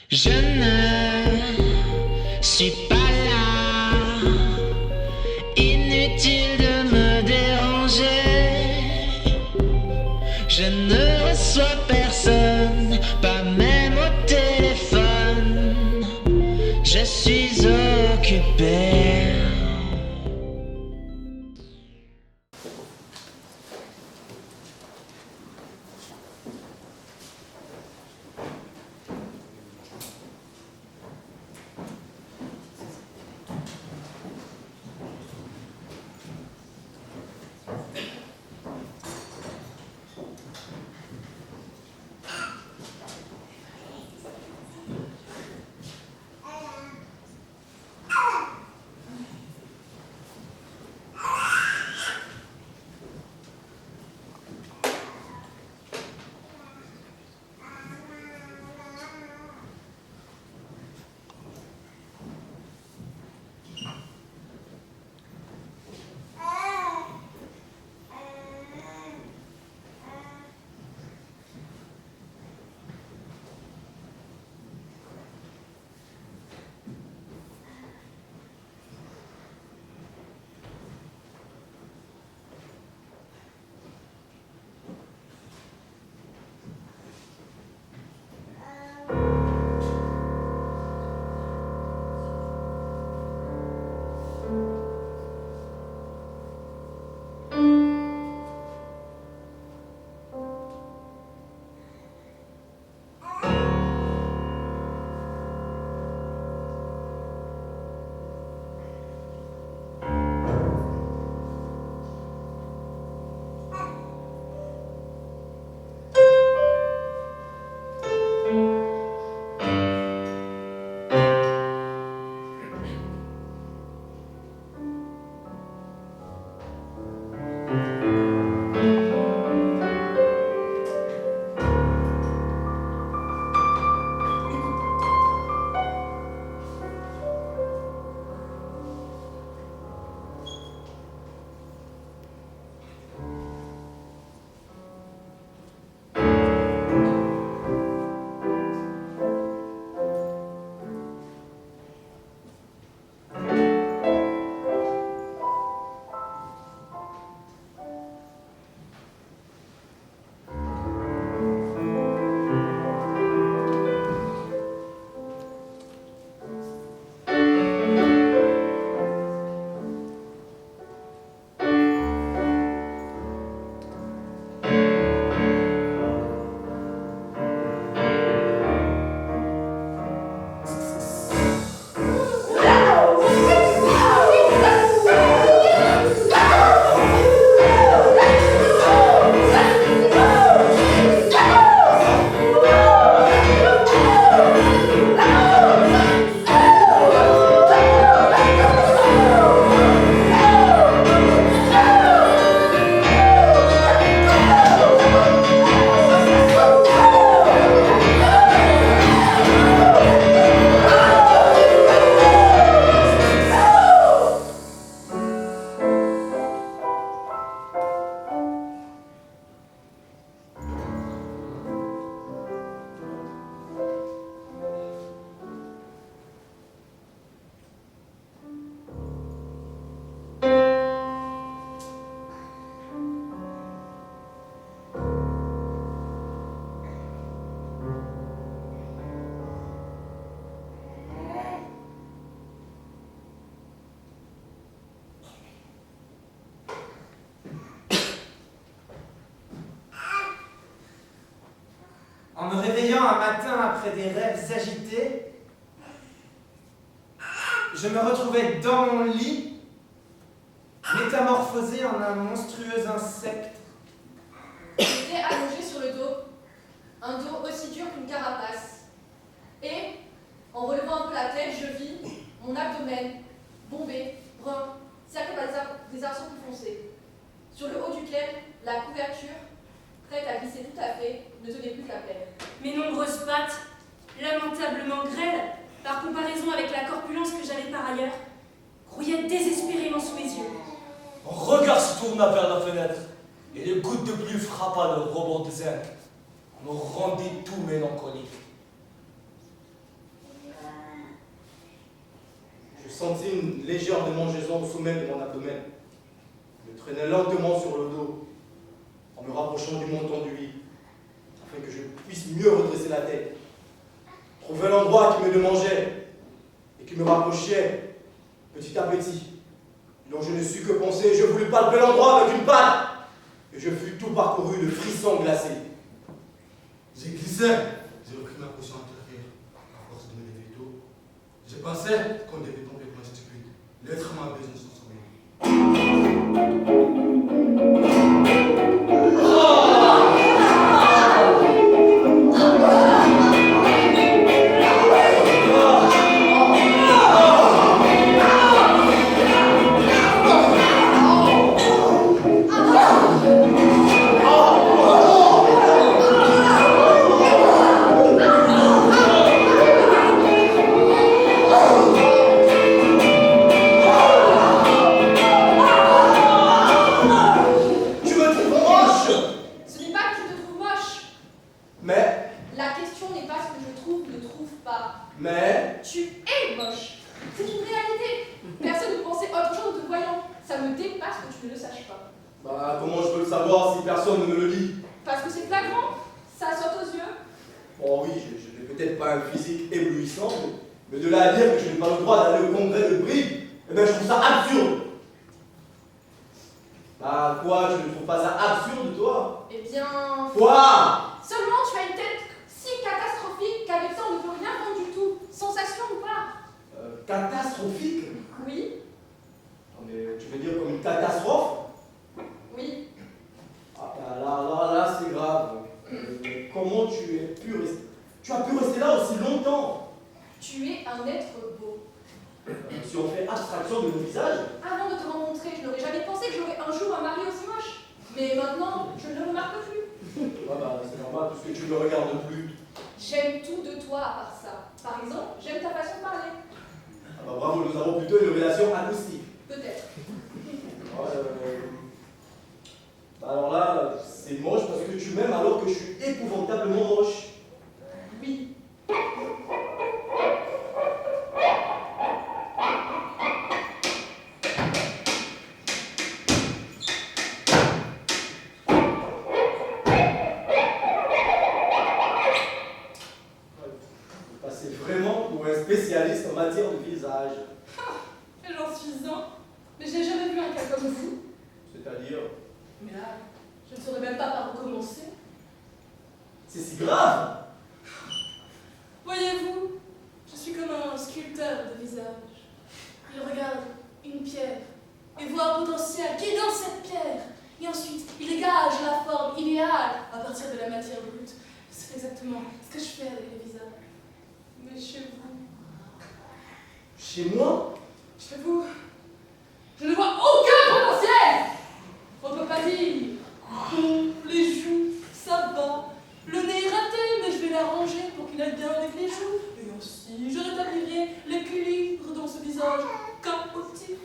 Je ne suis pas là, inutile de me déranger. Je ne reçois personne, pas même au téléphone. Je suis occupé. En me réveillant un matin après des rêves agités, je me retrouvais dans mon lit, métamorphosé en un monstrueux insecte. J'étais allongé sur le dos, un dos aussi dur qu'une carapace. Et, en relevant un peu la tête, je vis mon abdomen, bombé, brun, cerclé par des arceaux plus foncés, sur le haut duquel la couverture, prête à glisser tout à fait, ne tenait plus que la plaie. Mes nombreuses pattes, lamentablement grêles, par comparaison avec la corpulence que j'avais par ailleurs, grouillaient désespérément sous mes yeux. Mon regard se tourna vers la fenêtre, et les gouttes de pluie frappa le rebord des zinc, me rendit tout mélancolique. sentis une légère démangeaison au sommet de mon abdomen. Je me traînais lentement sur le dos, en me rapprochant du montant du lit, afin que je puisse mieux redresser la tête, trouver l'endroit qui me démangeait et qui me rapprochait petit à petit, dont je ne sus que penser. Je voulus palper l'endroit avec une patte, et je fus tout parcouru de frissons glacés. J'ai glissé, j'ai repris ma position intérieure. À force de me lever tôt, je pensais qu'on devait complètement stupide. L'être m'a besoin de s'en souvenir. Ce n'est pas que je te trouve moche. Mais, La question n'est pas ce que je trouve ou ne trouve pas. mais, Tu es moche. C'est une réalité. Personne ne pensait autre chose en te voyant. Ça me dépasse que tu ne le saches pas. bah, comment je peux le savoir si personne ne me le dit? Parce que c'est flagrant. Ça saute aux yeux. Bon oui, je n'ai peut-être pas un physique éblouissant, mais de là à dire que je n'ai pas le droit d'aller au congrès de Brive, eh bien je trouve ça absurde. Bah quoi, je ne trouve pas ça absurde, toi? Eh bien... Quoi? Seulement tu as une tête si catastrophique qu'avec ça on ne peut rien prendre du tout. Sensation ou pas? Catastrophique? Oui. Non, mais tu veux dire comme une catastrophe? Oui. Ah bah là c'est grave. Comment tu as pu rester là aussi longtemps? Tu es un être beau. Si on fait abstraction de mon visage, Avant de te rencontrer, je n'aurais jamais pensé que j'aurais un jour un mari aussi moche. Mais maintenant, je ne le remarque plus. ouais, bah c'est normal puisque tu ne me regardes plus. J'aime tout de toi à part ça. Par exemple, j'aime ta façon de parler. Ah bah bravo, nous avons plutôt une relation acoustique. Peut-être. Bah alors là, c'est moche parce que tu m'aimes alors que je suis épouvantablement moche. Oui. Vous passez vraiment pour un spécialiste en matière de visage. J'en suis un. Mais j'ai jamais vu un cas comme vous. C'est-à-dire, Mais là, je ne saurais même pas par où commencer. c'est si grave. Voyez-vous, je suis comme un sculpteur de visage. Il regarde une pierre et voit un potentiel qui est dans cette pierre. Et ensuite, il dégage la forme idéale à partir de la matière brute. C'est exactement ce que je fais avec les visages. Mais chez vous, Chez moi, je ne vois aucun potentiel. On ne peut pas dire. bon, les joues, ça va. Le nez est raté, mais je vais l'arranger pour qu'il aille bien avec les joues. Et ainsi, je rétablirai l'équilibre dans ce visage chaotique.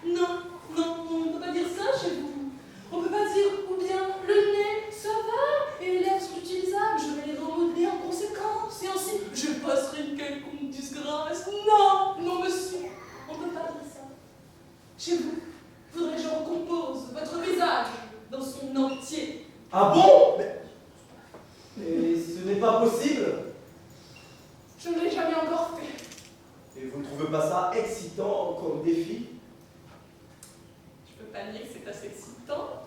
Non, on ne peut pas dire ça chez vous. On ne peut pas dire, ou bien, le nez, ça va, et les lèvres sont utilisables, je vais les remodeler en conséquence. Et ainsi, je passerai une quelconque disgrâce. Non, monsieur, on ne peut pas dire ça. Chez vous, faudrait que je recompose votre visage dans son entier. ah bon? Mais ce n'est pas possible. Je ne l'ai jamais encore fait. Et vous ne trouvez pas ça excitant comme défi? Je peux pas nier que c'est assez excitant.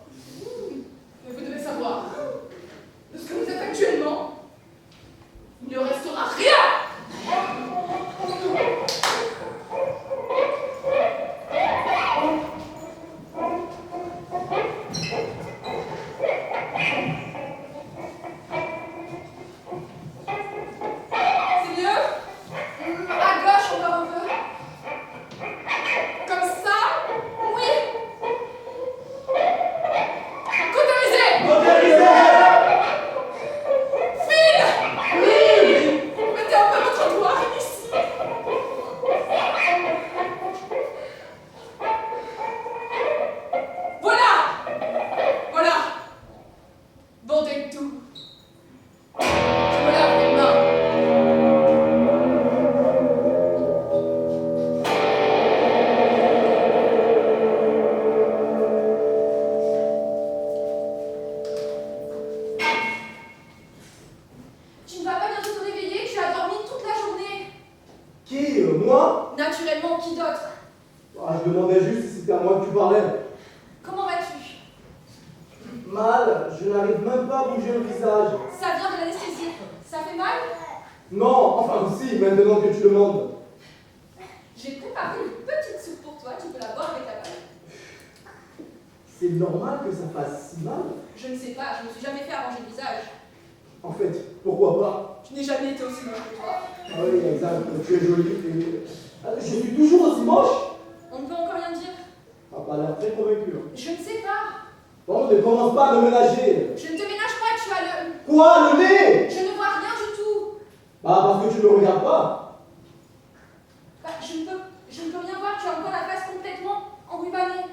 Mais vous devez savoir, de ce que vous êtes actuellement, il ne restera rien. C'est mieux? À gauche encore un peu. Comme Moi? Naturellement, qui d'autre? Ah, je demandais juste si c'était à moi que tu parlais. Comment vas-tu? Mal, je n'arrive même pas à bouger le visage. Ça vient de l'anesthésie. Ça fait mal? Non, enfin si, maintenant que tu demandes. J'ai préparé une petite soupe pour toi, tu peux la boire avec la balle. C'est normal que ça fasse si mal. Je ne sais pas, je ne me suis jamais fait arranger le visage. En fait, pourquoi pas? Je n'ai jamais été aussi moche que toi. Ah oui, exact, tu es jolie. Je suis toujours aussi moche. On ne peut encore rien dire. T'as pas l'air très convaincu. Hein. Je ne sais pas. Bon, ne commence pas à me ménager. Je ne te ménage pas, tu as le... Quoi, le nez? Je ne vois rien du tout. Bah, parce que tu ne me regardes pas. Bah, je ne peux rien voir, tu as encore la face complètement enrubanée.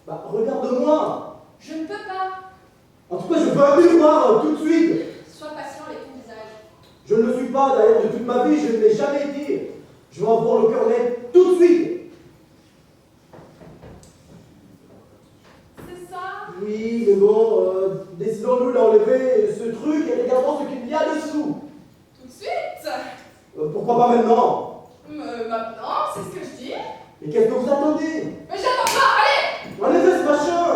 Bah, regarde-moi. Je ne peux pas. En tout cas, je veux un miroir tout de suite. Sois patient avec ton visage. Je ne le suis pas, d'ailleurs, de toute ma vie, je ne l'ai jamais été. Je veux avoir le cœur net tout de suite. C'est ça? Oui, mais bon, décidons-nous d'enlever ce truc et regardons ce qu'il y a dessous. Tout de suite? Pourquoi pas maintenant? Maintenant, c'est ce que je dis. Mais qu'est-ce que vous attendez? Mais j'attends pas, allez! Enlevez ce machin.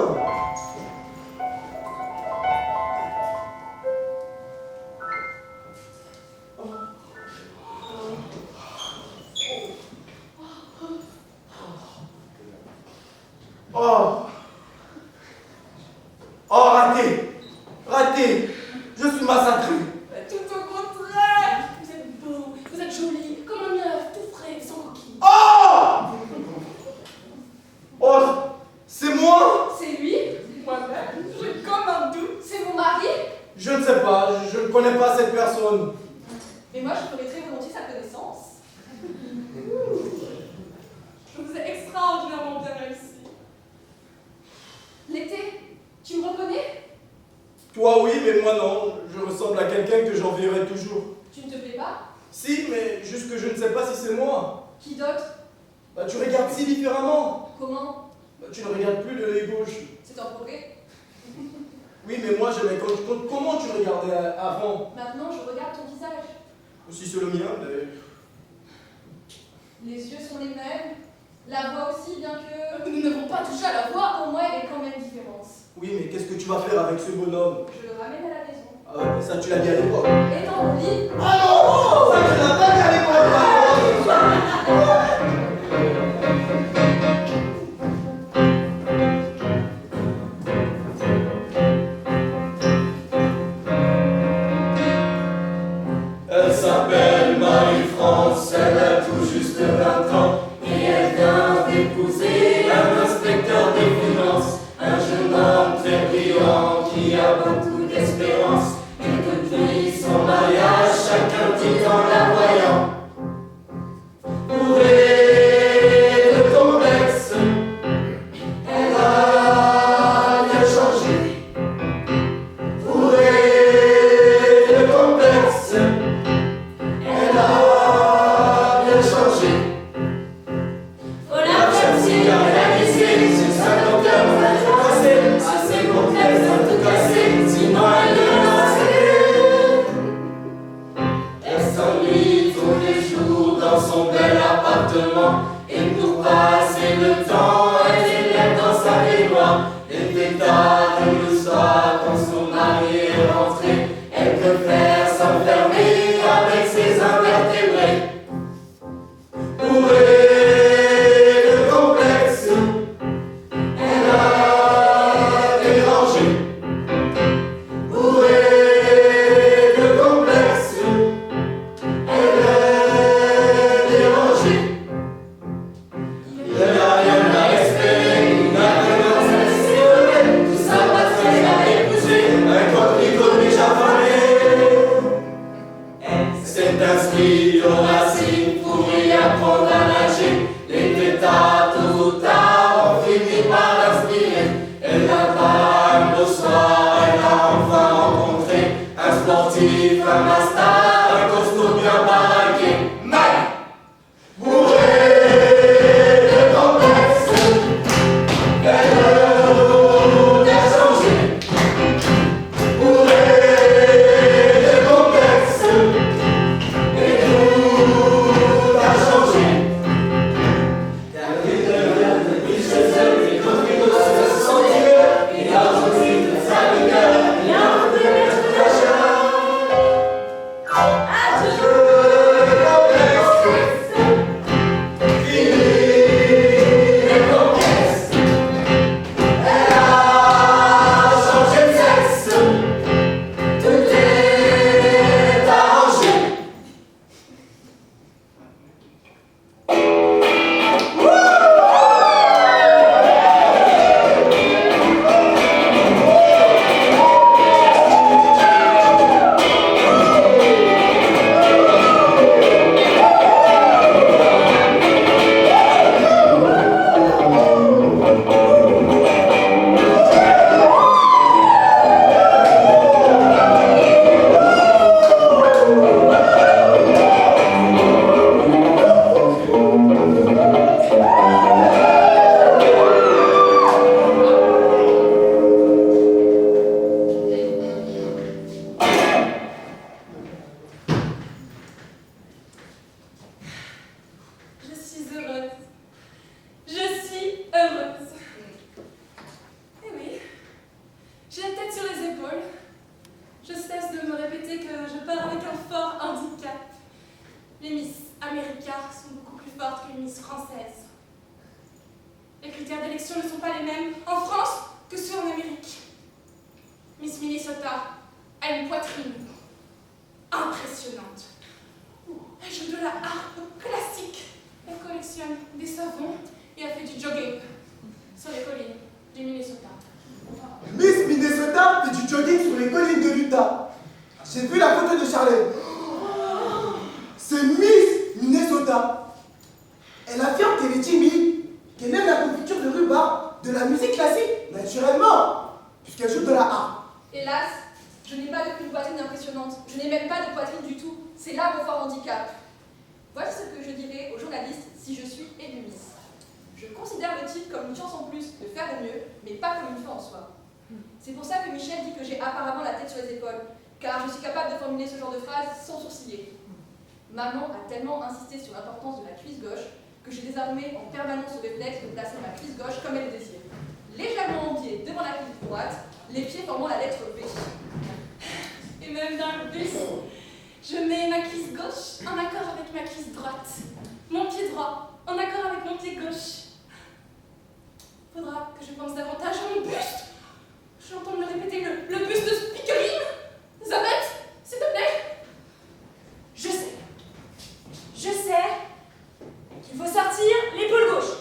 Oh! Oh, raté! Raté! Je suis massacré! Tout au contraire! Vous êtes beau, vous êtes joli, comme un œuf, tout frais, sans coquille. Oh! Oh! C'est moi? C'est lui? Moi-même, j'ai comme un doute. C'est mon mari? Je ne sais pas, je ne connais pas cette personne. Mais moi, je ferais très volontiers sa connaissance. Je vous ai extraordinairement bien réussi. L'été, tu me reconnais? Toi oui, mais moi non. Je ressemble à quelqu'un que j'envierai toujours. Tu ne te plais pas? Si, mais juste que je ne sais pas si c'est moi. Qui d'autre? Bah, tu regardes si différemment. Comment? Bah, tu ne regardes plus de l'œil gauche. C'est un progrès. Oui, mais moi j'aimais comment tu regardais avant. Maintenant, je regarde ton visage. Si c'est le mien, mais... Les yeux sont les mêmes. La voix aussi, bien que... Nous n'avons pas touché à la voix. Pour moi, il y a quand même différence. Oui, mais qu'est-ce que tu vas faire avec ce bonhomme? Je le ramène à la maison. Ah ouais, mais ça tu l'as dit à l'époque. Et dans mon lit, Ah non! Ça tu l'as pas dit à l'époque, par contre. Elle s'appelle Marie-France, elle a tout juste 20 ans et elle vient d'épouser un inspecteur des finances, un jeune homme très brillant qui a beaucoup d'espérance. Et depuis son mariage, chacun dit en la voyant: où est le complexe? Elle a bien changé. Où est le complexe? Elle a bien changé. Faut la faire si elle a laissé, c'est 50 heures, on va tout casser. Assez complexe, on va tout casser, sinon elle est lancée. Elle s'ennuie tous les jours dans son bel appartement. Et pour passer le temps, elle élève dans sa baignoire. Et dès tard le soir, quand son mari est rentré, elle préfère s'enfermer avec ses invertébrés. Où est le complexe? Elle a dérangé. Où est le complexe? Elle est dérangée. Il n'a rien à espérer, il n'a rien à espérer. Tout ça parce qu'elle a épousé un coquelicot déjà affamé. Elle s'est inscrite au racines pour y apprendre à nager. Les tétards, tôt ou tard, ont fini par l'inspirer. Et là-bas, un beau soir, elle a enfin rencontré un sportif, un master, un costaud bien baraqué. Mais où est le complexe? Elle a changé. Où est le complexe? Et tout a changé. America sont beaucoup plus fortes que les Miss françaises. Les critères d'élection ne sont pas les mêmes en France que ceux en Amérique. Miss Minnesota a une poitrine impressionnante. Elle joue de la harpe classique. Elle collectionne des savons et a fait du jogging sur les collines du Minnesota. Miss Minnesota fait du jogging sur les collines de l'Utah. J'ai vu la photo de Charlotte. C'est Miss Minnesota. Elle affirme qu'elle est timide, qu'elle aime la confiture de rhubarbe, de la musique classique, naturellement, puisqu'elle joue de la harpe. Hélas, je n'ai pas une poitrine impressionnante. Je n'ai même pas de poitrine du tout. C'est là mon fort handicap. Voici ce que je dirais aux journalistes si je suis élue Miss. Je considère le titre comme une chance en plus de faire au mieux, mais pas comme une fin en soi. C'est pour ça que Michel dit que j'ai apparemment la tête sur les épaules, car je suis capable de formuler ce genre de phrase sans sourciller. Maman a tellement insisté sur l'importance de la cuisse gauche que j'ai désormais en permanence le réflexe de placer ma cuisse gauche comme elle le désire. Légèrement en pied devant la cuisse droite, les pieds formant la lettre V. Et même dans le bus, je mets ma cuisse gauche en accord avec ma cuisse droite. Mon pied droit en accord avec mon pied gauche. Faudra que je pense davantage à mon buste. J'entends me répéter le buste de Pickering. Zabeth, s'il te plaît. Je sais qu'il faut sortir l'épaule gauche.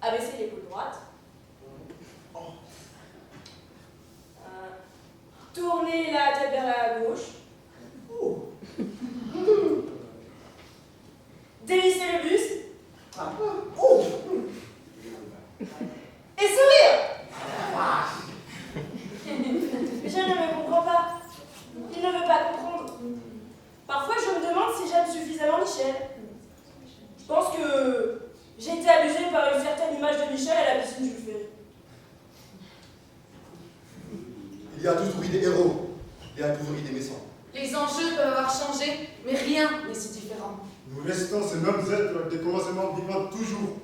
Abaisser l'épaule droite. Tourner la tête vers la gauche. Dévisser le buste. Et sourire. Je ne me comprends pas. Il ne veut pas comprendre. Parfois, je me demande si j'aime suffisamment Michel. Je pense que j'ai été abusée par une certaine image de Michel à la piscine Jules Ferry. Il y a toujours eu des héros, il y a toujours eu des méchants. Les enjeux peuvent avoir changé, mais rien n'est si différent. Nous restons ces mêmes êtres des commencements vivants toujours.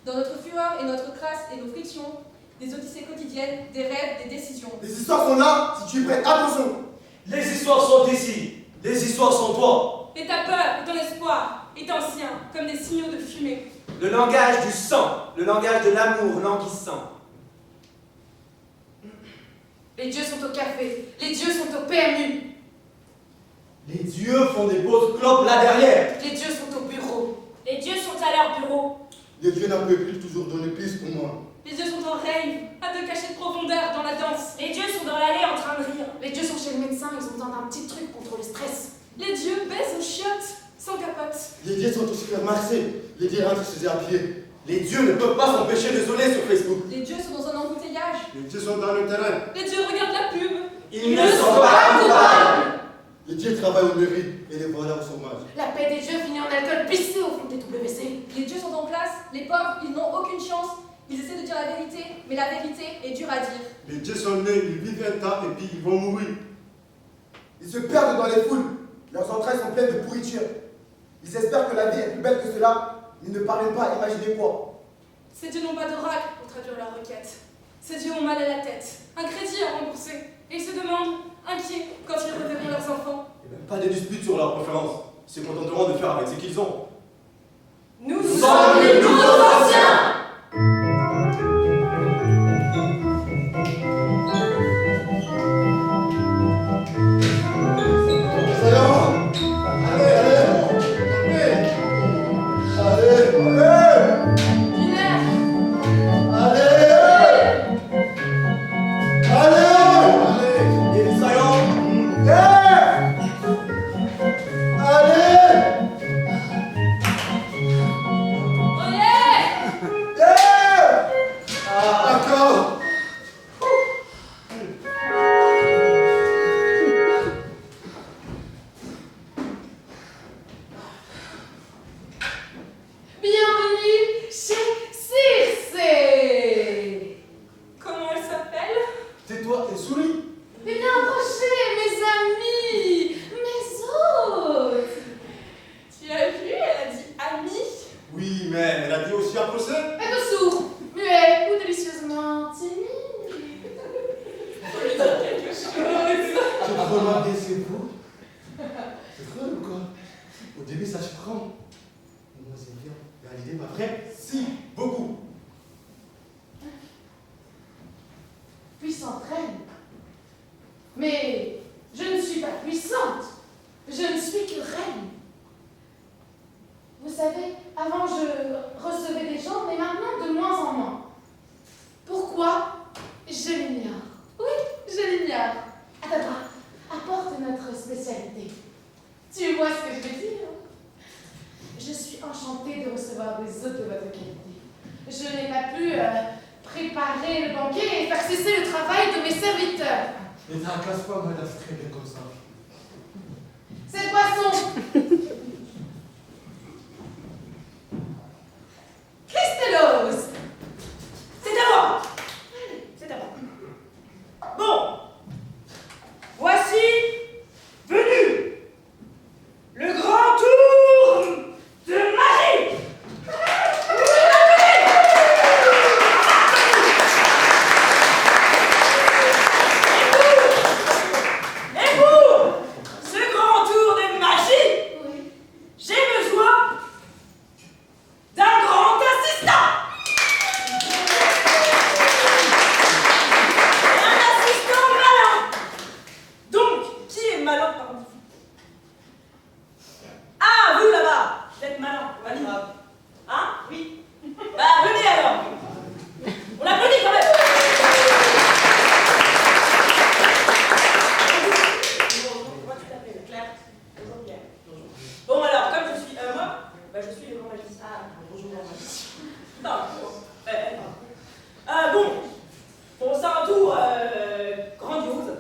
Dans notre fureur et notre crasse et nos frictions, des odyssées quotidiennes, des rêves, des décisions. Les histoires sont là, si tu es prêt, attention. Les histoires sont ici. Les histoires sont toi. Et ta peur et ton espoir est ancien, comme des signaux de fumée. Le langage du sang, le langage de l'amour languissant. Les dieux sont au café, les dieux sont au PMU. Les dieux font des pauses clopes là derrière. Les dieux sont au bureau. Les dieux sont à leur bureau. Les dieux n'en peuvent plus toujours donner plus pour moi. Les dieux sont en rêve, à de cachets de profondeur dans la danse. Les dieux sont dans l'allée en train de rire. Les dieux sont chez le médecin, ils ont besoin d'un petit truc contre le stress. Les dieux baissent aux chiottes, sans capote. Les dieux sont au supermarché. Les dieux rentrent chez eux à pied. Les dieux ne peuvent pas s'empêcher de sonner sur Facebook. Les dieux sont dans un embouteillage. Les dieux sont dans le terrain. Les dieux regardent la pub. Ils ne sont pas coupables. Les dieux travaillent au mairie et les voilà au chômage. La paix des dieux finit en alcool pissé au fond des WC. Les dieux sont en classe, les pauvres, ils n'ont aucune chance. Ils essaient de dire la vérité, mais la vérité est dure à dire. Les dieux sont nés, ils vivent un temps et puis ils vont mourir. Ils se perdent dans les foules. Leurs entrailles sont pleines de pourriture. Ils espèrent que la vie est plus belle que cela, mais ne parviennent pas à imaginer quoi. Ces dieux n'ont pas d'oracle pour traduire leurs requêtes. Ces dieux ont mal à la tête, un crédit à rembourser. Et ils se demandent, inquiets, quand ils reverront leurs enfants. Et même pas de dispute sur leur préférence. Ils se contenteront de faire avec ce qu'ils ont. Nous sommes les nouveaux anciens. Bienvenue chez Circé. Comment elle s'appelle? Tais-toi et souris. Bien approchez, mes amis, mes hôtes. Tu as vu, elle a dit ami. Oui, mais elle a dit aussi approcher. Êtes sourd, muet ou délicieusement timide. Faut lui dire quelque chose. J'ai remarqué, c'est vous. C'est drôle ou quoi? Au début, ça surprend. Moi, c'est bien. Et l'idée, pas vrai? Si, beaucoup. Puissante reine. Mais je ne suis pas puissante. Je ne suis que reine. Vous savez, avant je recevais des gens, mais maintenant de moins en moins. Pourquoi? Je l'ignore. Oui, je l'ignore. Attends, apporte notre spécialité. Tu vois ce que je veux dire? Je suis enchantée de recevoir des hôtes de votre qualité. Je n'ai pas pu préparer le banquet et faire cesser le travail de mes serviteurs. Ne tracasse pas, madame, c'est très bien comme ça. Cette boisson Christelos. C'est à moi. C'est à moi. Bon. Voici venu le grand tour de magie. Et pour ce grand tour de magie, j'ai besoin d'un grand assistant. Et un assistant malin. Donc, qui est malin parmi vous? Ah, vous là-bas, vous êtes malin, pas grave. Hein? Oui. Bah, venez alors. On l'applaudit quand même. Comment tu t'appelles? Claire. Bonjour Claire. Bon alors, comme je suis moi, bah, je suis le grand magicien. Ah, bonjour grand magicien. Non, bon, c'est un tour grandiose.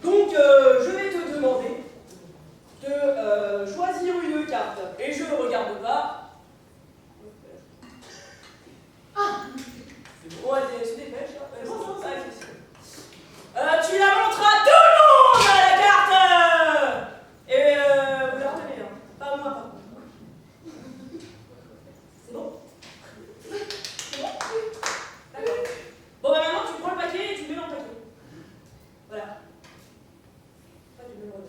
Donc, je vais te demander de choisir une carte. Et je ne regarde pas. Ah, c'est bon, elle se dépêche. Tu la montres à tout le monde à la carte. Et vous la retenez, hein. Pas moi, par contre. C'est bon? C'est bon? D'accord. Bon, bah maintenant, tu prends le paquet et tu le mets dans le paquet. Voilà. Pas du numéro 2.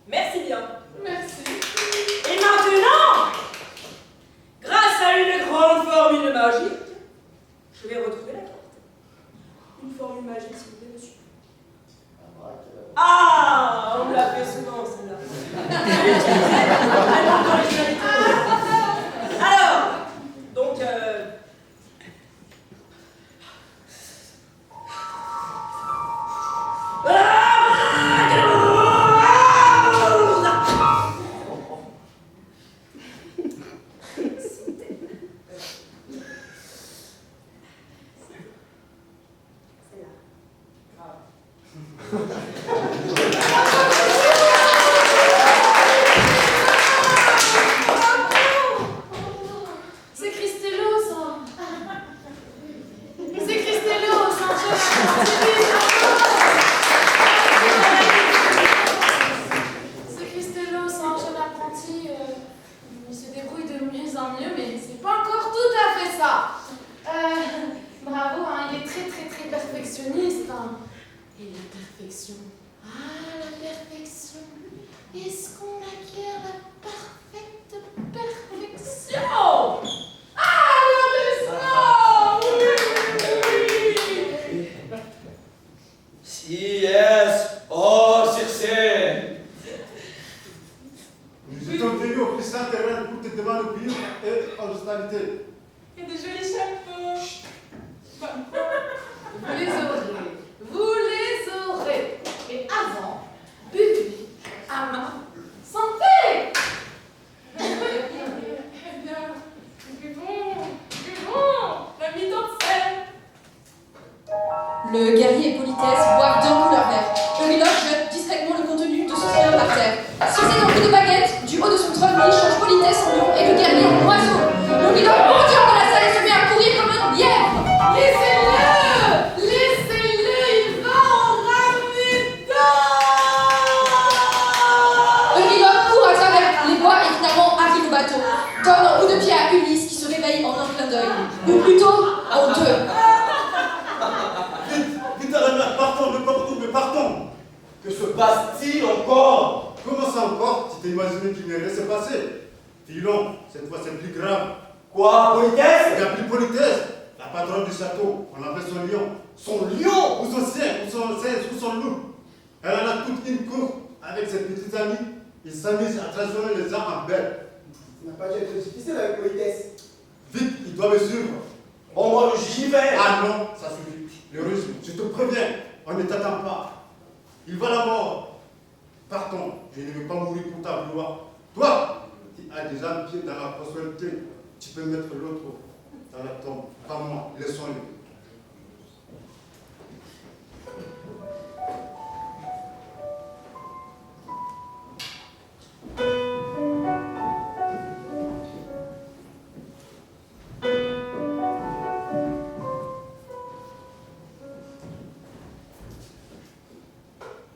Merci bien. Merci. Et maintenant, grâce à une grande formule magique, je vais retrouver la carte. Une formule magique, s'il vous plaît, monsieur. Ah, on me l'a fait souvent, celle-là. Alors, donc, C'est Christelos. C'est Christelos, un jeune apprenti. C'est Christelos, un jeune apprenti. Il se débrouille de mieux en mieux, mais c'est pas encore tout à fait ça. Bravo, hein, il est très très très perfectionniste. Hein. Et la perfection. Ah, la perfection. Est-ce qu'on acquiert la parfaite perfection? Ah, l'enregistrement! Oui! Si, yes. Oh, Circé. Nous étions venus au plus saint terrain pour te demander de vivre et en hospitalité. Et des jolis chapeaux. Vous les aurez. Vous les aurez. Et avant, buvez à ma santé! Eh bien, buvons, la mise en scène. Le guerrier et Politesse boivent d'un coup leur verre. Euryloque jette discrètement le contenu de son verre par terre. Sucé d'un coup de baguette, du haut de son trône, il change Politesse en lion et le guerrier en oiseau. Euryloque bondit dans la salle et se met à courir comme un lièvre. Laissez-le! Laissez-le! Il va en ramener d'autres! Euryloque court à travers les bois et finalement arrive au bateau. Donne un coup de pied à Ulysse qui se réveille en un clin d'œil. Ou plutôt, en deux. Vite, vite à la mer, partons, ne pas retourner, partons. Que se passe-t-il encore? Comment ça encore? Tu t'es imaginé qu'il n'allait se passer? Filon, cette fois c'est plus grave. Quoi, politesse? Il n'y a plus de politesse. La patronne du château, on l'appelle son lion. Son lion? Ou son chien, ou son singe, ou son loup. Elle en a toute une course avec ses petites amies. Ils s'amusent à transformer les gens en bêtes. Ça n'a pas dû être difficile avec politesse. Vite, il doit me suivre. Bon, moi, j'y vais. Ah non, ça suffit. Le régime, je te préviens, on ne t'attend pas. Il va la mort. Partons, je ne veux pas mourir pour ta gloire. Toi, tu as déjà un pied dans la prospérité. Tu peux mettre l'autre dans la tombe. Pas moi, laissons-le.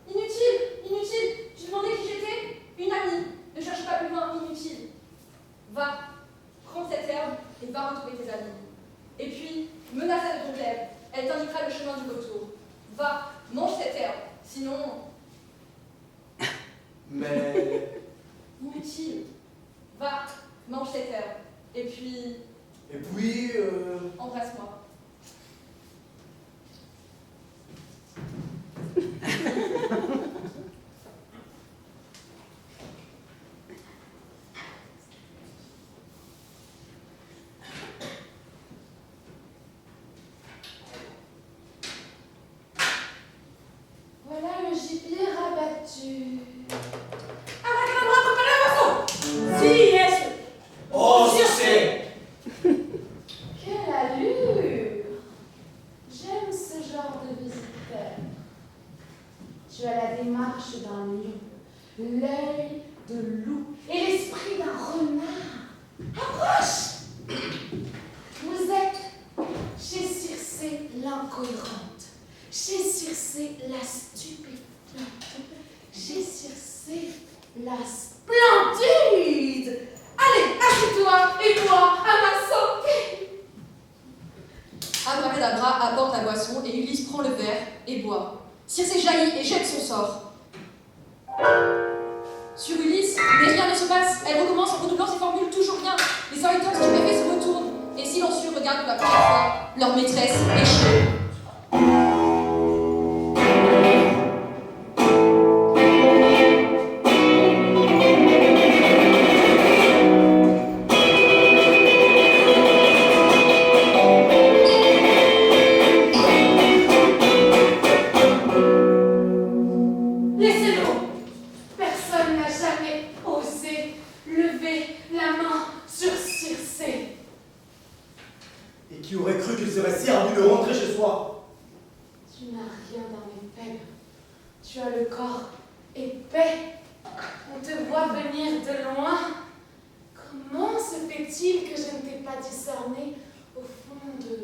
Inutile. Je demandais qui j'étais. Une amie. Ne cherche pas plus loin, inutile. Va, prends cette herbe et va retrouver tes amis. Et puis, menace de ton glaive. Elle t'indiquera le chemin du retour. Va, mange cette herbe. Sinon, Mais... inutile. Va, mange cette herbe. Et puis, Et puis... embrasse-moi. Voilà le gibier rabattu. Si, yes. Oh, succès! Quelle allure! J'aime ce genre de visiteur. Tu as la démarche d'un lion, l'œil de loup et l'esprit d'un renard. Approche! Vous êtes chez Circé l'incohérente, chez Circé la stupéfiante, chez Circé la splendide. Allez, assieds-toi et bois à ma santé. Abracadabra apporte la boisson et Ulysse prend le verre et boit. Circé jaillit et jette son sort. Sur Ulysse, mais rien ne se passe. Elle recommence en redoublant ses formules toujours rien. Les serviteurs stupéfaits se retournent et silencieux regardent pour la première fois leur maîtresse échouée. Laissez-le. Personne n'a jamais osé lever la main sur Circé. Et qui aurait cru qu'il serait si ardu de rentrer chez soi? Tu n'as rien dans mes peines. Tu as le corps épais. On te voit venir de loin. Comment se fait-il que je ne t'ai pas discerné au fond de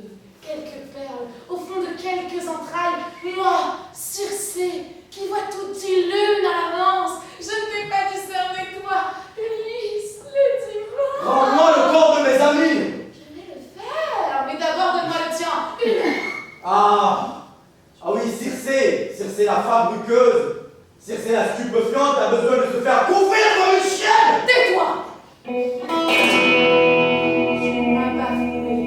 quelques perles, au fond de quelques entrailles? Moi, Circé, qui vois tout lune à l'avance, je ne t'ai pas discerné, toi, Ulysse, le divin. Rends-moi le corps de mes amis! Je vais le faire, mais d'abord donne-moi le tien. Ah oui, Circé! Circé la fabriqueuse! Circé la stupéfiante a besoin de se faire couvrir comme une chienne! Tais-toi! Tu m'as bafoué.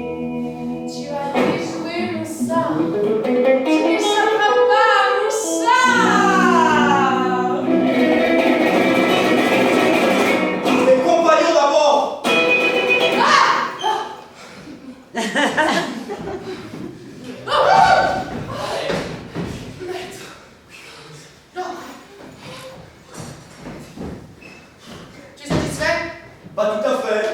Tu as déjoué mon sort. Tu n'échapperas pas à mon char! Mes compagnons d'abord! Tu es satisfait? Pas tout à fait.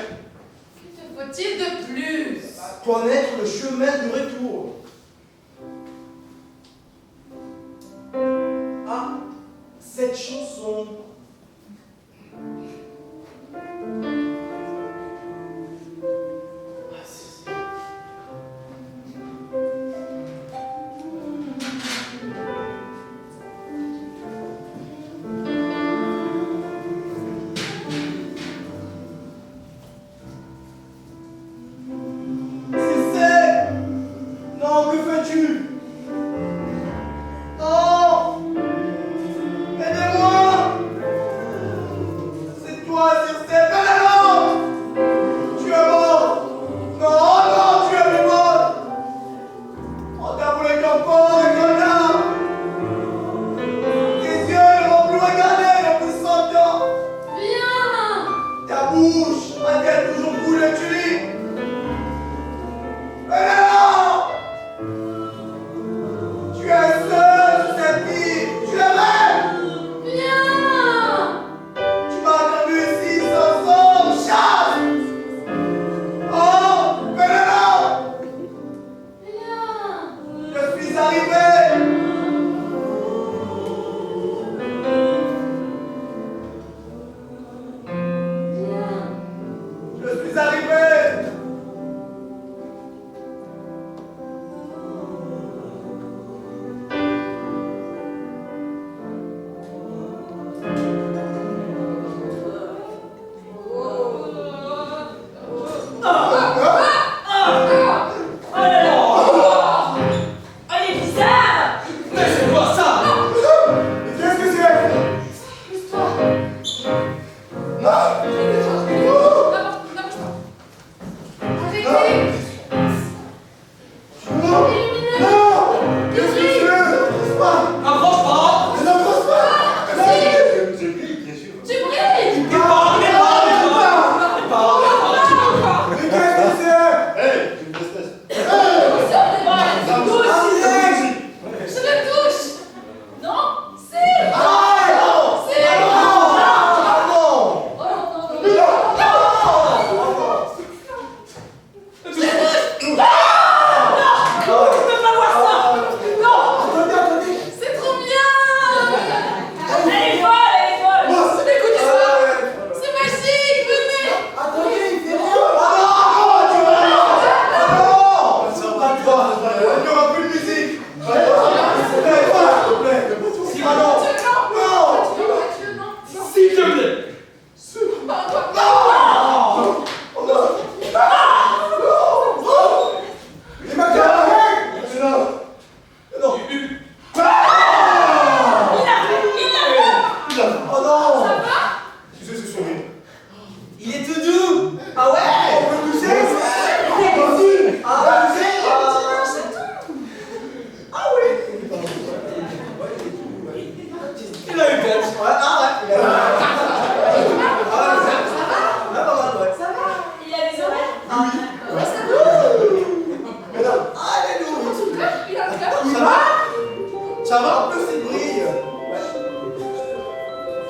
Que te faut-il de plus? Connaître le chemin du retour. Ah, cette chanson. Ah, c'est... Circé! Non, que fais-tu? Non! Aidez-moi!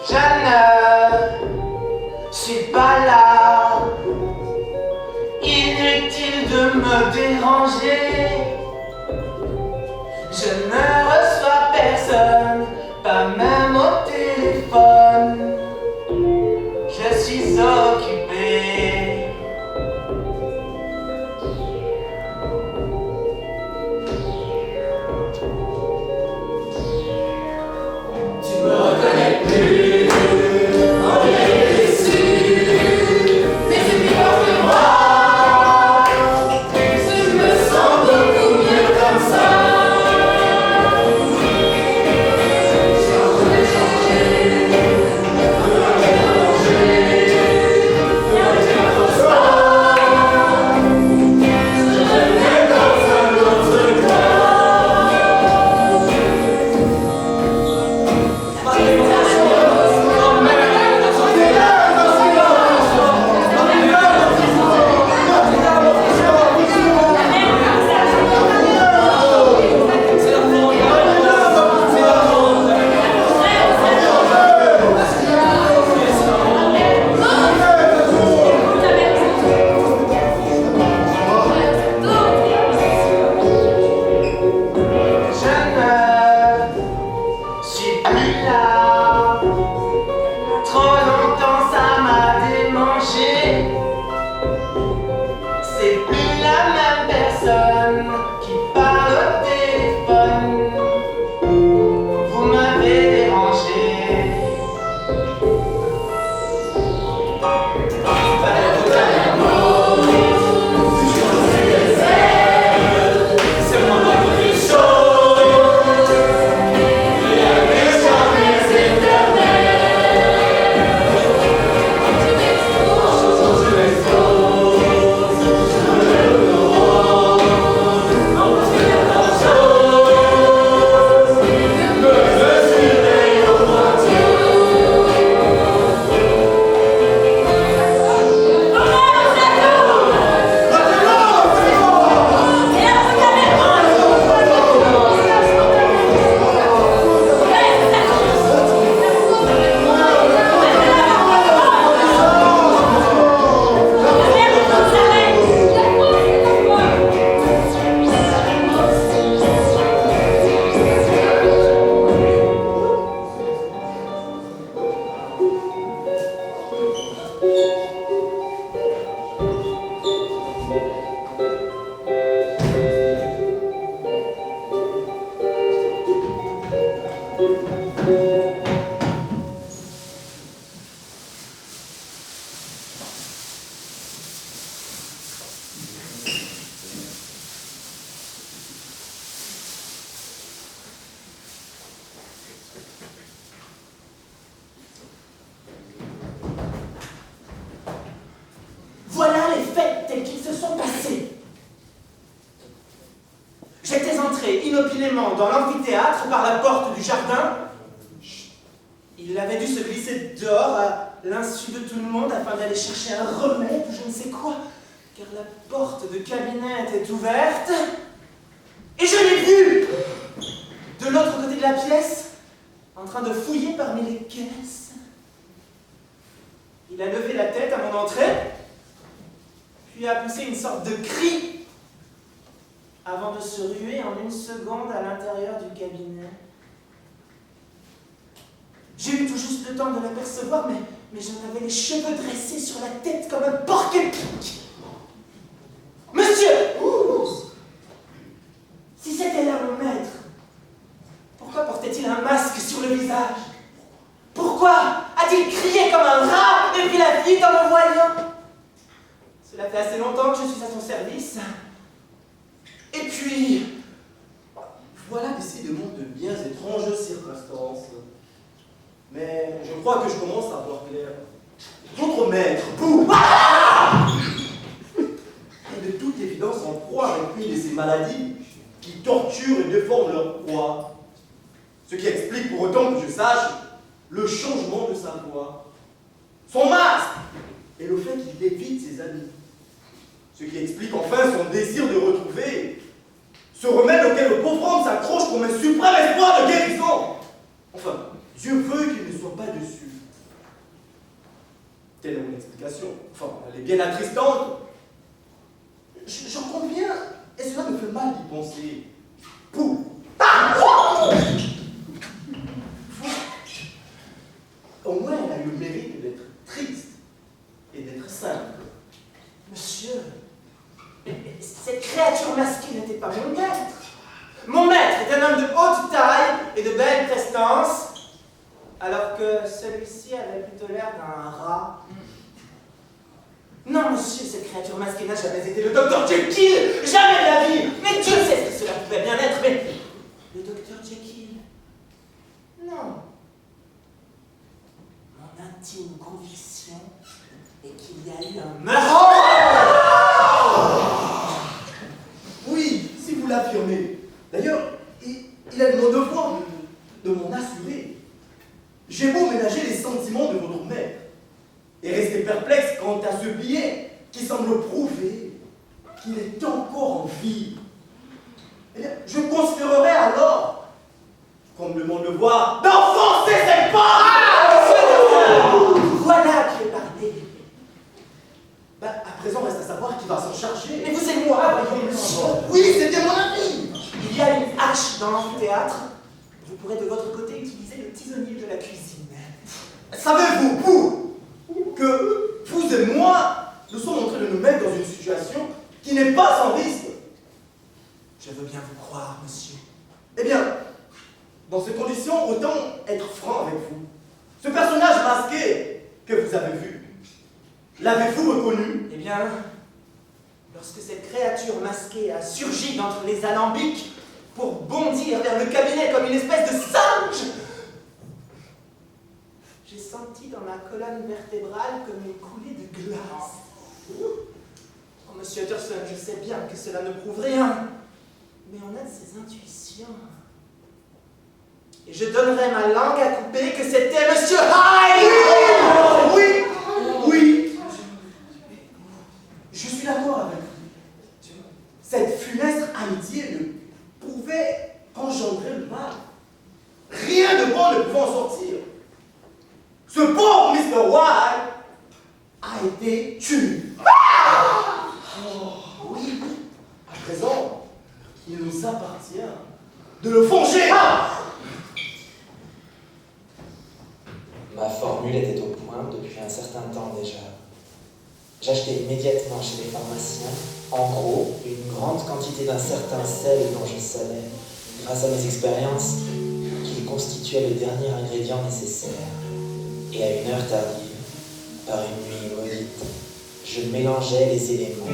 Je ne suis pas là. Inutile de me déranger. Je ne reçois personne, pas même au téléphone. Je suis occupé. Tu me reconnais plus, en vieille blessure, mais c'est plus fort que moi. Je me sens beaucoup mieux comme ça. Voilà les faits tels qu'ils se sont passés. J'étais entré inopinément dans l'amphithéâtre par la porte du jardin. Il avait dû se glisser dehors à l'insu de tout le monde afin d'aller chercher un remède ou je ne sais quoi, car la porte de cabinet était ouverte. Et je l'ai vu de l'autre côté de la pièce, en train de fouiller parmi les caisses. Il a levé la tête à mon entrée, puis a poussé une sorte de cri avant de se ruer en une seconde à l'intérieur du cabinet. J'ai eu tout juste le temps de l'apercevoir, mais j'en avais les cheveux dressés sur la tête comme un porc-épic. Monsieur! Si c'était là mon maître, pourquoi portait-il un masque sur le visage? Pourquoi a-t-il crié comme un rat et pris la fuite en me voyant? Cela fait assez longtemps que je suis à son service. Et puis, Voilà décidément de bien étranges circonstances. Mais je crois que je commence à voir clair. Votre maître, vous, est de toute évidence en proie avec une de ces maladies qui torturent et déforment leur proie. Ce qui explique pour autant que je sache le changement de sa voix, son masque et le fait qu'il évite ses amis. Ce qui explique enfin son désir de retrouver ce remède auquel le pauvre homme s'accroche comme un suprême espoir de guérison. Enfin, Dieu veut qu'il ne soit pas dessus. Telle est mon explication. Enfin, elle est bien attristante. J'en conviens, et cela me fait mal d'y penser. Pou! Au moins, elle a eu le mérite d'être triste et d'être simple. Monsieur, cette créature masquée n'était pas mon maître. Mon maître est un homme de haute taille et de belle prestance, alors que celui-ci avait plutôt l'air d'un rat. Non, monsieur, cette créature masquée n'a jamais été le docteur Jekyll, jamais de la vie. Mais Dieu sait ce que cela pouvait bien être, mais le docteur Jekyll, non. Mon intime conviction est qu'il y a eu un meurtre. Oui, si vous l'affirmez. D'ailleurs, il a mon devoir de m'en assurer. J'ai beau ménager les sentiments de votre maître et rester perplexe quant à ce billet qui semble prouver qu'il est encore en vie. Eh bien, je considérerai alors, comme de mon devoir, d'enfoncer cette porte. Voilà qui est parlé. À présent, reste à savoir qui va s'en charger. Mais vous et moi, voyons, monsieur. Oui, c'était mon avis. Il y a une hache dans l'amphithéâtre. Vous pourrez de votre côté utiliser le tisonnier de la cuisine. Savez-vous, que vous et moi, nous sommes en train de nous mettre dans une situation qui n'est pas sans risque? Je veux bien vous croire, monsieur. Eh bien, dans ces conditions, autant être franc avec vous. Ce personnage masqué que vous avez vu, l'avez-vous reconnu? Eh bien, lorsque cette créature masquée a surgi d'entre les alambics pour bondir vers le cabinet comme une espèce de singe, j'ai senti dans ma colonne vertébrale comme une coulée de glace. Oh, monsieur Utterson, je sais bien que cela ne prouve rien, mais on a de ces intuitions. Et je donnerais ma langue à couper que c'était monsieur Hyde! Oui! Oui! Je suis d'accord avec vous. Cette funeste amitié ne pouvait qu'engendrer le mal. Rien de bon ne pouvait en sortir. Ce pauvre Mr. White a été tué. Oui, à présent, il nous appartient de le venger. Ma formule était au point depuis un certain temps déjà. J'achetais immédiatement chez les pharmaciens, en gros, une grande quantité d'un certain sel dont je savais, grâce à mes expériences, qu'il constituait le dernier ingrédient nécessaire. Et à une heure tardive, par une nuit maudite, je mélangeais les éléments,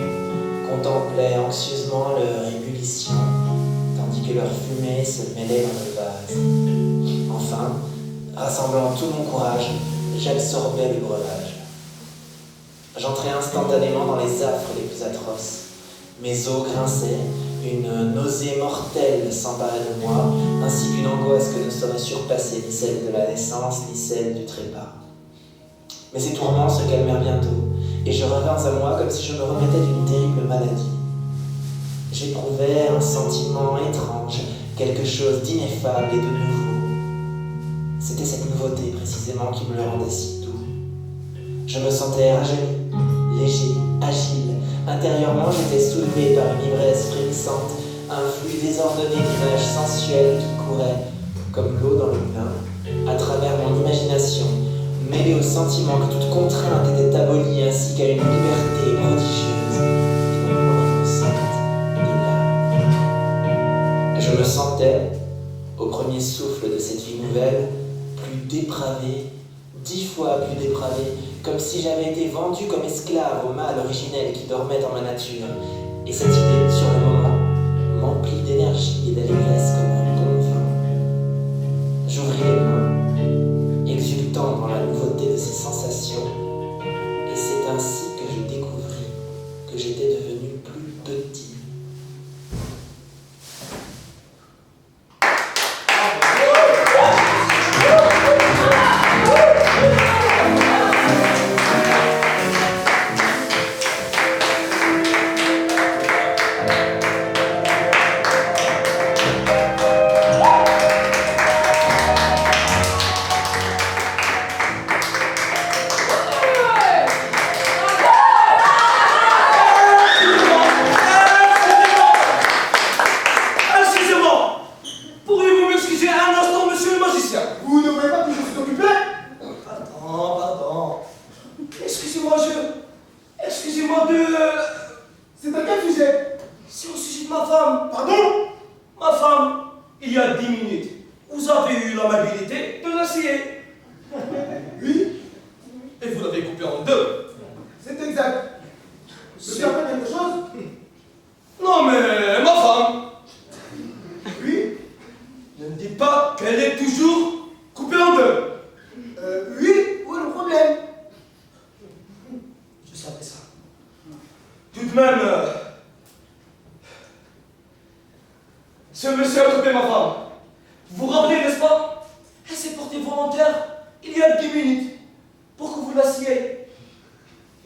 contemplais anxieusement leur ébullition, tandis que leur fumée se mêlait dans le vase. Enfin, rassemblant tout mon courage, j'absorbais le breuvage. J'entrais instantanément dans les affres les plus atroces. Mes os grinçaient, une nausée mortelle s'emparait de moi, ainsi qu'une angoisse que ne saurait surpasser ni celle de la naissance, ni celle du trépas. Mais ces tourments se calmèrent bientôt, et je revins à moi comme si je me remettais d'une terrible maladie. J'éprouvais un sentiment étrange, quelque chose d'ineffable et de nouveau. C'était cette nouveauté précisément qui me le rendait si doux. Je me sentais rajeuni, léger, agile. Intérieurement, j'étais soulevé par une ivresse frémissante, un flux désordonné d'images sensuelles qui couraient, comme l'eau dans le vin, à travers mon imagination, mêlée au sentiment que toute contrainte était abolie, ainsi qu'à une liberté prodigieuse, et non moins innocente, et là. Je me sentais, au premier souffle de cette vie nouvelle, plus dépravé, 10 fois plus dépravé, comme si j'avais été vendu comme esclave au mal originel qui dormait en ma nature. Et cette idée, sur le moment, m'emplit d'énergie et d'allégresse comme un bon vin. J'ouvris les mains, exultant dans la nouveauté de ces sensations, et c'est ainsi que je découvris que j'étais devenu plus petit. problème. Je savais ça. Tout de même, ce monsieur a trompé ma femme. Vous vous rappelez, n'est-ce pas? Elle s'est portée volontaire il y a 10 minutes pour que vous l'assiez.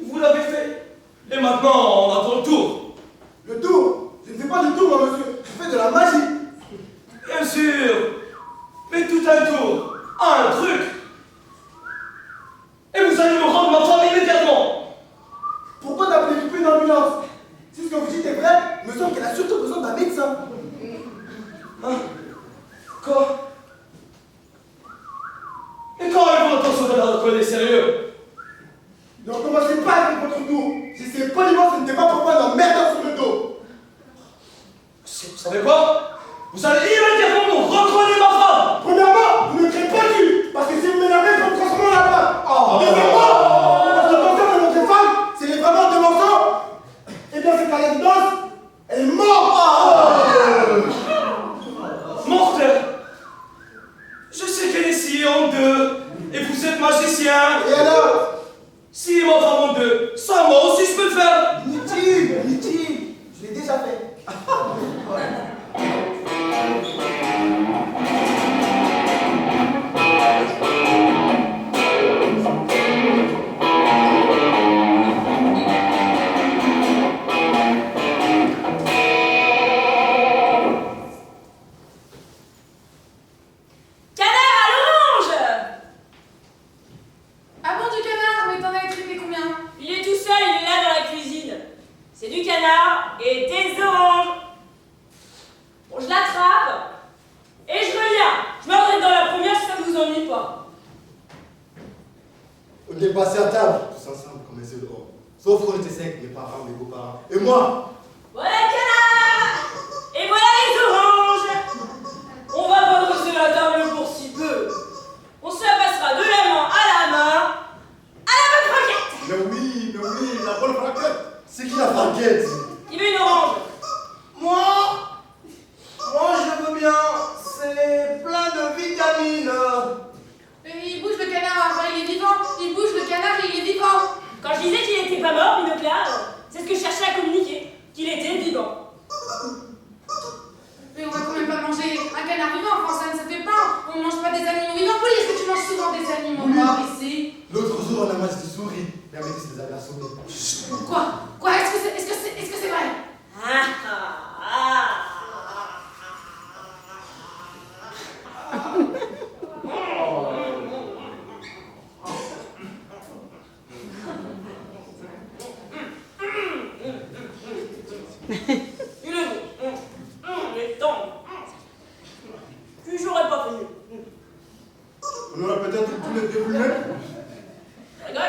Vous l'avez fait. Et maintenant, on attend le tour. Le tour? Je ne fais pas de tour, moi, monsieur. Je fais de la magie. Bien sûr. Mais tout un tour a un truc. Et vous allez me rendre ma femme immédiatement. Pourquoi n'appelez-vous plus une ambulance? Si ce que vous dites est vrai, il me semble qu'elle a surtout besoin d'un médecin. Hein? Quoi? Et quand avez-vous l'intention de la reconnaître sérieux? Ne recommencez pas avec contre nous. Si c'est poliment, ce n'était pas pour moi d'un merdeur sur le dos. Vous savez quoi? Vous allez immédiatement me reconnaître ma femme. Premièrement, vous ne créez pas du. Parce que si vous m'énervez, je vous transforme en lapin. Deuxièmement, parce que l'attention de notre femme, c'est les vraiment de morceaux. Eh bien, c'est qu'à l'évidence, elle est morte. Mortel. Je sais qu'elle est sciée en deux. Et vous êtes magicien. Et alors? Si ma femme en deux, ça moi aussi je peux le faire. Inutile, inutile. Je l'ai déjà fait. Ah bon, du canard, mais t'en as étripé combien? Il est tout seul, il est là dans la cuisine. C'est du canard et des oranges. Bon, je l'attrape et je reviens. Je m'arrête dans la première si ça ne vous ennuie pas. On est passé à table, tous ensemble, comme un seul homme. Sauf qu'on était 5, mes parents, mes beaux-parents. Et moi, Voilà le canard et voilà les oranges. On va pas dresser la table pour si peu. On se passera de la main à la main à la bonne croquette. Mais oui, la bonne franquette. c'est qui la franquette? Qui veut une orange? Moi, je veux bien. C'est plein de vitamines. Il bouge le canard, enfin, il est vivant. Il bouge le canard, il est vivant. Quand je disais qu'il n'était pas mort, Binoclard, c'est ce que je cherchais à communiquer, qu'il était vivant. Mais on va quand même pas manger un canard vivant, enfin ça ne se fait pas. On ne mange pas des animaux vivants. Oui, est-ce que tu manges souvent des animaux morts ici? L'autre jour, on a mangé des souris. Mais avec des abeilles à souris. Quoi? Est-ce que c'est vrai? Il est bon. Il est temps. Puis j'aurais pas fait mieux. On aura peut-être tous les deux même. Rigole.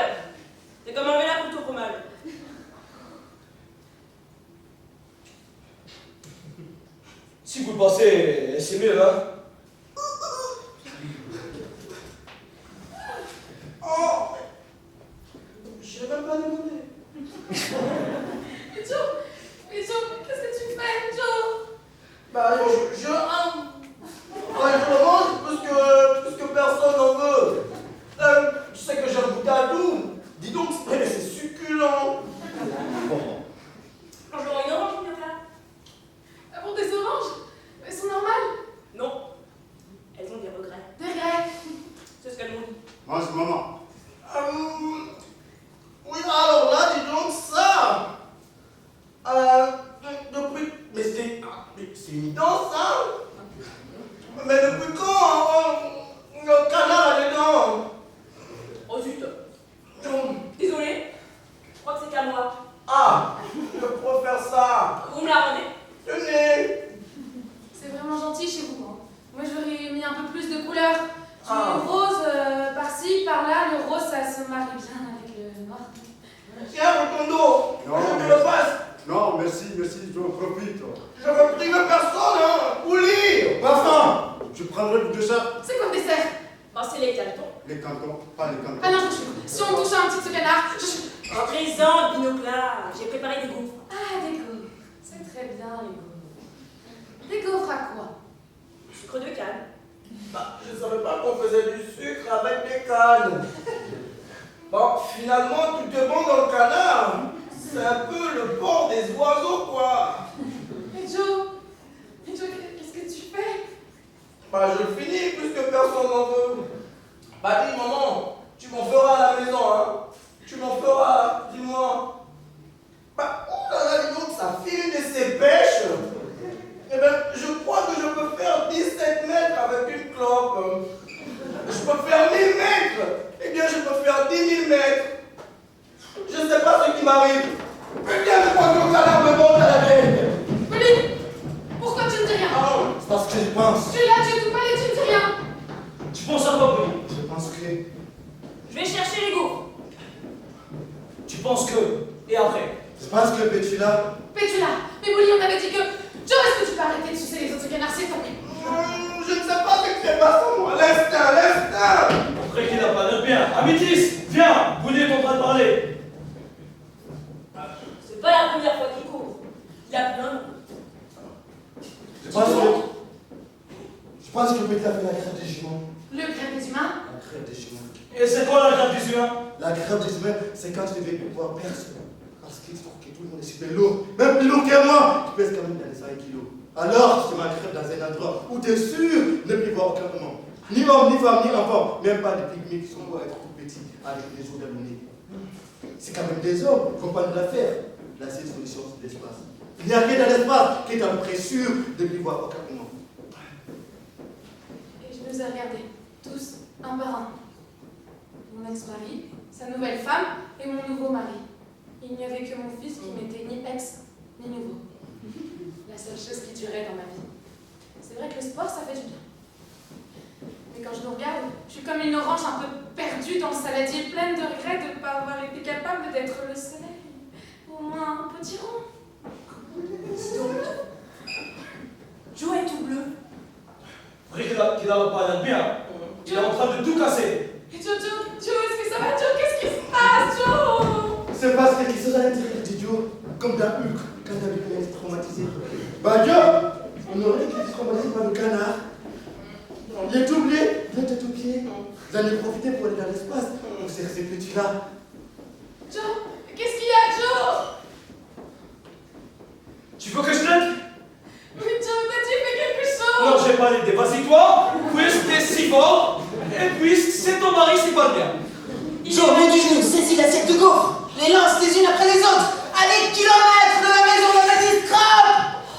C'est comme enlever la coupe au fromage. Si vous le pensez, c'est mieux, hein? Oh! Je n'ai même pas demandé. Joe, qu'est-ce que tu fais, Joe? Bah, je mange puisque personne n'en veut. Tu sais que j'ai un goûté à tout. Dis donc, c'est succulent. J'aurais une orange, Binoclard. Ah bon, des oranges? Elles sont normales? Non. Elles ont des regrets. Des regrets? C'est ce qu'elles m'ont dit. Mange, maman. Oui, alors là, dis donc ça. Depuis. Mais c'est une danse, hein? Mais depuis quand le canard a des dents? Oh zut. Désolé. Je crois que c'est à moi. Ah, je préfère ça. Vous me la rendez? Tenez. C'est vraiment gentil chez vous. Hein. Moi, j'aurais mis un peu plus de couleur. Du Ah. rose par-ci, par-là. Le rose, ça se marie bien avec le noir. Tiens, ton dos. Non, Je te le passe. Non, merci, je profite. Je veux priver personne, hein. Pour lire. Parfum. Je prendrai du dessert. C'est quoi le dessert? Oh, c'est les cantons. Les cantons, pas les cantons. Ah non, si on me touche un petit de ce canard, En présent, Binoclard, j'ai préparé des gaufres. Ah, des gaufres. C'est très bien, les gaufres. Des gaufres à quoi? Sucre de canne. Bah, je savais pas qu'on faisait du sucre avec des cannes. Bon, finalement, tout est bon dans le canard. C'est un peu le port des oiseaux, quoi. Et Joe, qu'est-ce que tu fais? Bah, je finis puisque personne n'en veut. Bah, dis, maman, tu m'en feras à la maison, hein. Tu m'en feras, dis-moi. Bah, oh là là, dis donc, ça file et ses pêches. Eh ben, je crois que je peux faire 17 mètres avec une clope. Je peux faire 1000 mètres. Eh bien, je peux faire 10 000 mètres. Je ne sais pas ce qui m'arrive. Putain, je crois que le canard me monte à la tête. Willy, pourquoi tu ne dis rien? C'est parce que je pense. Tu es là, tu es tout pâle et tu ne dis rien. Tu penses à quoi, Willy? Je pense que. Je vais chercher les gaufres. Tu penses que... Et après? Je pense que Pétula. Pétula, mais Willy, on avait dit que... Joe, est-ce que tu peux arrêter de sucer les autres canards, s'il te plaît? Je ne sais pas ce qui se passe en moi. L'instinct. Après qu'il n'a pas l'air bien. Amétis, viens, Boulet est en train de parler. C'est pas la première fois qu'il court. Il a plein de... Je pense que Pétula fait la grève des jumeaux. Le crème des humains? La grève des jumeaux. Et c'est quoi la grève des humains? La grève des humains, c'est quand tu ne veux pouvoir personne. Parce qu'il faut que tout le monde est super lourd. Même plus lourd que moi. Tu pèses quand même dans les 5 kilos. Alors, tu te grève dans un endroit où tu es sûr de ne plus voir aucun moment. Ni homme, ni femme, ni enfant. Même pas des pygmées qui sont beaux à être tout petits avec des os d'abonnés. C'est quand même des hommes qui n'ont pas de l'affaire. La seule solution, c'est l'espace. Il n'y a rien dans l'espace qui est à peu près sûr de ne plus voir aucun moment. Et je nous ai regardés, tous, un par un. Mon ex-mari, sa nouvelle femme et mon nouveau mari. Il n'y avait que mon fils qui n'était ni ex, ni nouveau. La seule chose qui durait dans ma vie. C'est vrai que le sport, ça fait du bien. Mais quand je nous regarde, je suis comme une orange un peu perdue dans le saladier, pleine de regrets de ne pas avoir été capable d'être le soleil. Au moins un petit rond. Dis donc. Joe est tout bleu. Après qu'il n'a pas l'air bien. Il est en train de tout casser. Et Joe, est-ce que ça va, Joe? Qu'est-ce qui se passe, Joe? C'est parce qu'il se à l'intérieur du Joe, comme d'un Hulk, quand il avait été traumatisé. Bah Joe, on aurait été traumatisé par le canard. Il est tout blé, il est tout pied. Vous allez profiter pour aller dans l'espace. Donc c'est ces petits-là. Joe, qu'est-ce qu'il y a, Joe? Tu veux que je t'aide? Mais Joe, t'as-tu fait quelque chose? Non, j'ai pas l'idée. Vas-y, toi, puisque t'es si fort, et puisque c'est ton mari, c'est pas bien. Joe, mets du genou, saisis l'assiette de gaufres, les lance les unes après les autres, à des kilomètres de la maison de la petite Scrap.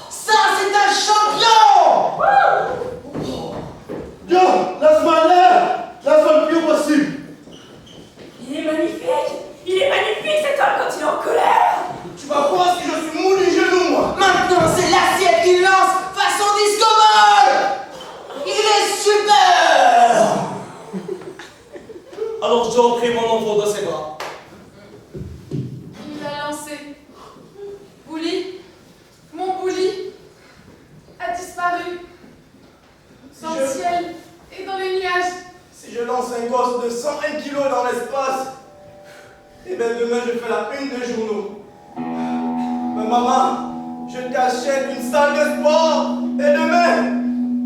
Ça, c'est un champion. Joe, laisse-moi l'air. Laisse-moi le plus haut possible. Il est magnifique. Il est magnifique cet homme quand il est en colère. Tu vas voir si je suis mou du genou, moi. Maintenant, c'est l'assiette qu'il lance façon disco ball. Il est super. Alors Joe prit mon enfant dans ses bras. Il l'a lancé. Bouli, mon Bouli, a disparu. Dans le ciel et dans les nuages. Si je lance un gosse de 101 kilos dans l'espace, eh bien demain je fais la une des journaux. Mais maman, je t'achète une salle de sport et demain,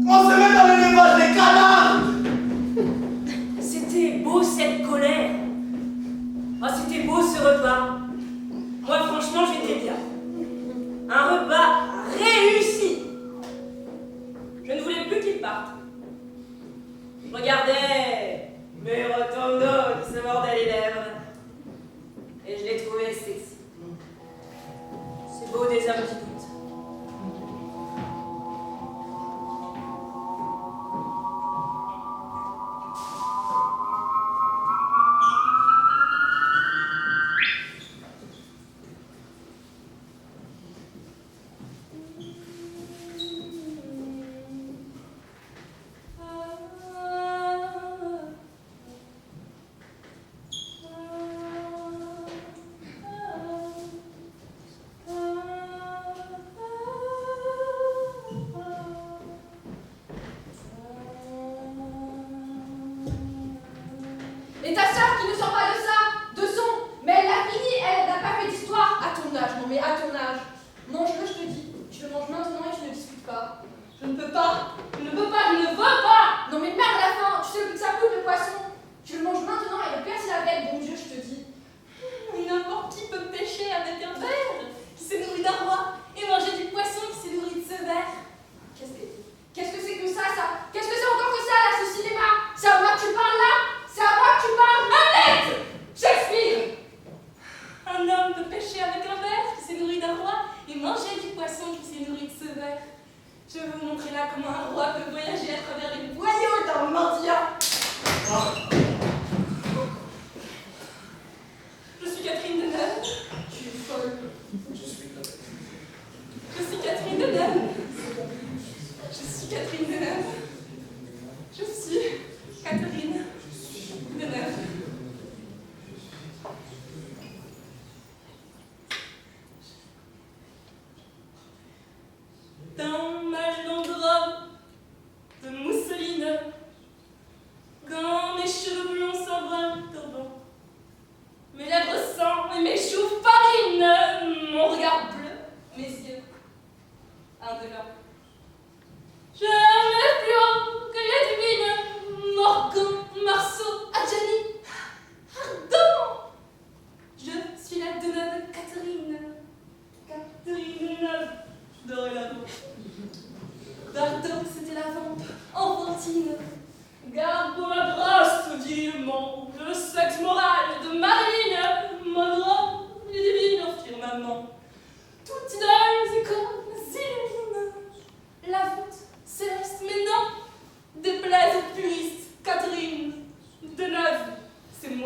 on se met dans l'élevage des canards. C'était beau cette colère. Ah, c'était beau ce repas. Moi, franchement, j'étais bien. Un repas réussi. Je ne voulais plus qu'il parte. Je regardais mes rotondos qui se mordaient les lèvres. Et je les trouvais sexy. C'est beau des hommes qui doutent. Et ta sœur qui ne sort pas de ça, de son, mais elle l'a fini, elle n'a pas fait d'histoire à ton âge, non mais à ton âge. Mange-le, je te dis. Tu le manges maintenant et tu ne discutes pas. Je ne peux pas. Je ne peux pas, je ne veux pas. Non mais merde la faim, tu sais le que ça coûte le poisson. Tu le manges maintenant et le perds la bête, bon Dieu, je te dis.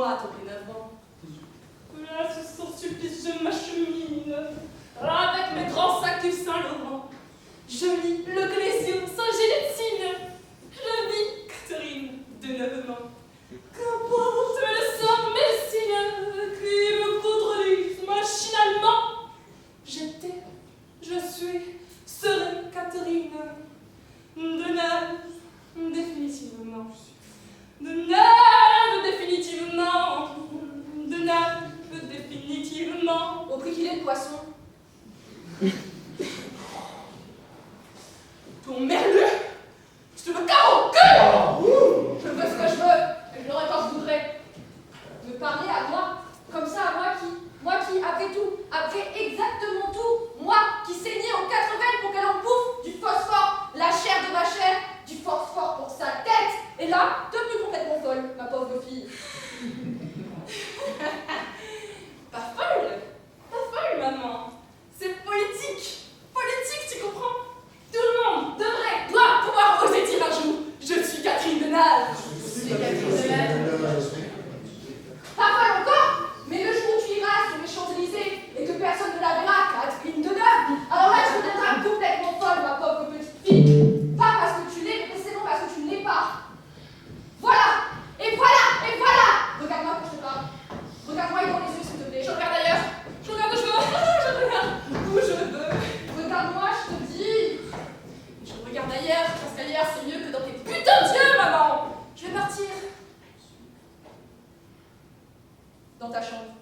moi dorénavant. Là, ce sans supplice, je m'achemine. Avec mes grands sacs du Saint-Laurent. Je lis le Clésio, Saint-Génétine. Je vis Catherine de Neuvement. Qu'importe le sang messineux qui me contredisent machinalement. J'étais, je suis, serai Catherine de Neuve définitivement. De Neuve définitivement. De Neuve définitivement. Au prix qu'il est le poisson. Ton merlu, je te veux carreau au cœur. Je veux ce que je veux, et je l'aurai quand je voudrais. Me parler à moi, comme ça à moi qui, après tout, après exactement tout, moi qui saignais aux 4 veines pour qu'elle en bouffe du phosphore, la chair de ma chair, du phosphore pour sa tête, et là, devenue complètement folle, ma pauvre fille. Pas folle, maman. C'est politique, tu comprends? Tout le monde doit pouvoir oser dire un jour, je suis Catherine de Nage. Pas folle encore, mais le jour où tu iras sur les Champs-Élysées et que personne ne la verra, Catherine de Neuve, alors là tu deviendras complètement folle, ma pauvre petite fille. Pas parce que tu l'es, mais précisément parce que tu ne l'es pas. Voilà. Regarde-moi quand je te parle. Regarde-moi dans les yeux, s'il te plaît. Je regarde ailleurs. Je regarde où je veux. Où je veux. Regarde-moi, je te dis. Je regarde ailleurs, parce qu'ailleurs c'est mieux que dans tes putains d'yeux, maman. Je vais partir. Dans ta chambre.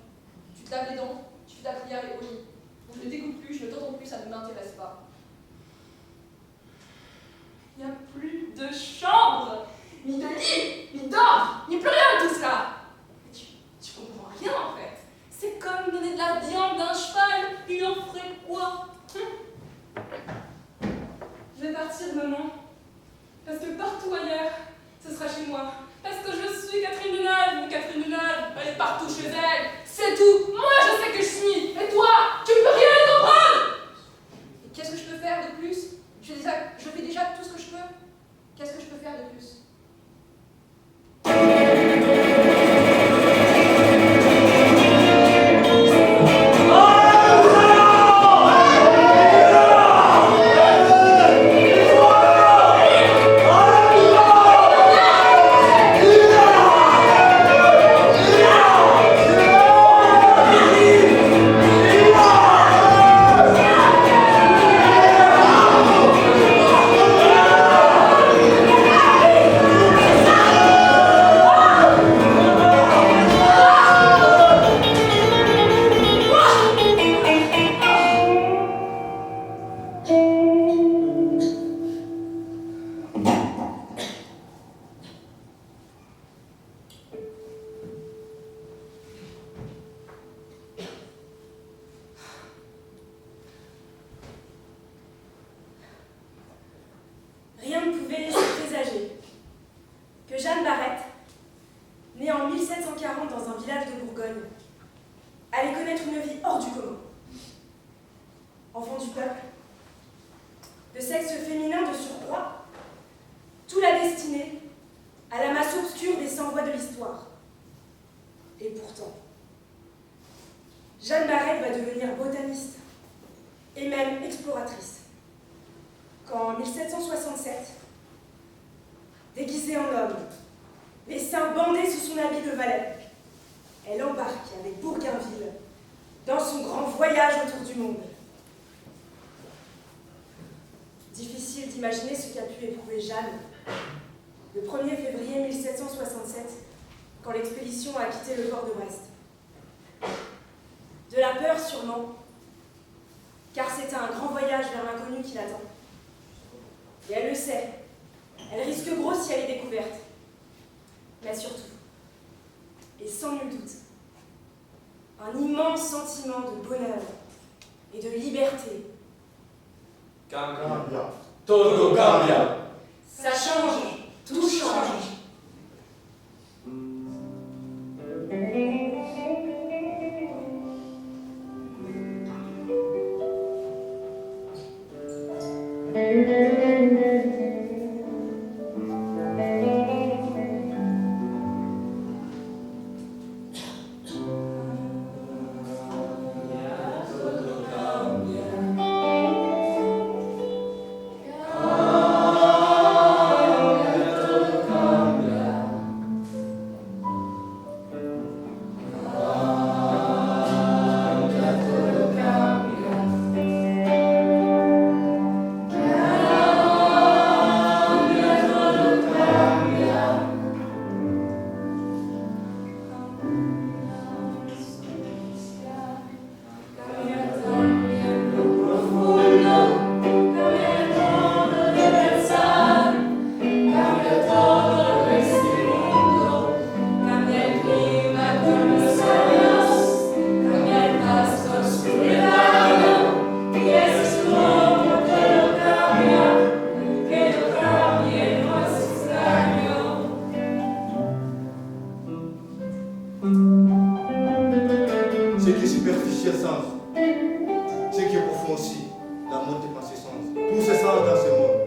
Tu te laves les dents, tu fais ta prière et au lit. Je ne t'écoute plus, je ne t'entends plus, ça ne m'intéresse pas. Il n'y a plus de chambre, ni de lit, ni d'or, ni plus rien de tout cela. Tu comprends rien en fait. C'est comme donner de la viande d'un cheval, il en ferait quoi? Je vais partir, maman. Parce que partout ailleurs, ce sera chez moi. Parce que je suis Catherine de Neuve, mais Catherine de Neuve, elle est partout chez elle. C'est tout. Moi, je sais que je suis. Et toi, tu ne peux rien comprendre. Et qu'est-ce que je peux faire de plus? Je fais déjà tout ce que je peux. Qu'est-ce que je peux faire de plus? Rien ne pouvait laisser présager que Jeanne Barrette, née en 1740 dans un village de Bourgogne, allait connaître une vie hors du commun. Enfant du peuple, de sexe féminin de surcroît, tout la destinait à la masse obscure des sans-voix de l'histoire. Et pourtant, Jeanne Barrette va devenir botaniste et même exploratrice. Quand en 1767, déguisée en homme, les seins bandés sous son habit de valet, elle embarque avec Bourgainville dans son grand voyage autour du monde. Difficile d'imaginer ce qu'a pu éprouver Jeanne le 1er février 1767, quand l'expédition a quitté le port de Brest. De la peur sûrement, car c'est un grand voyage vers l'inconnu qui l'attend. Et elle le sait, elle risque gros si elle est découverte. Mais surtout, et sans nul doute, un immense sentiment de bonheur et de liberté. Cambia. Todo cambia. Ça change, tout change. Ce qui est superficiel sens. Ce qui est profond aussi. La montée par ses sens. Tous ces sens dans ce monde.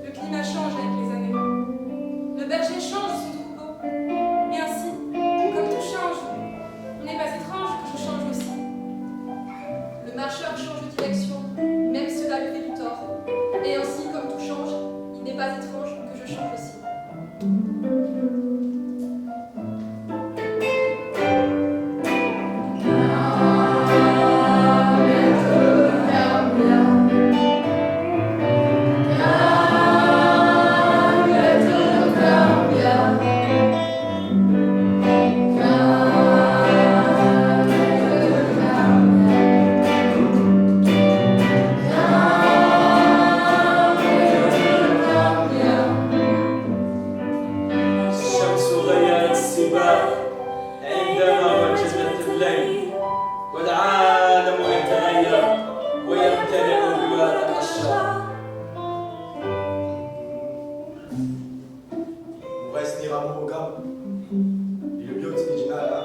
Le climat change avec les années. Le berger change son troupeau. Et ainsi, comme tout change, il n'est pas étrange que je change aussi. Le marcheur change de direction, même cela lui fait du tort. Et ainsi, comme tout change, il n'est pas étrange que je change aussi. الشمس غيرت السباق عندما وجبت الليل والعالم يتغير ويمتلئ بورق الأشجار. Moraes Niramoga, et le biot Nijinala,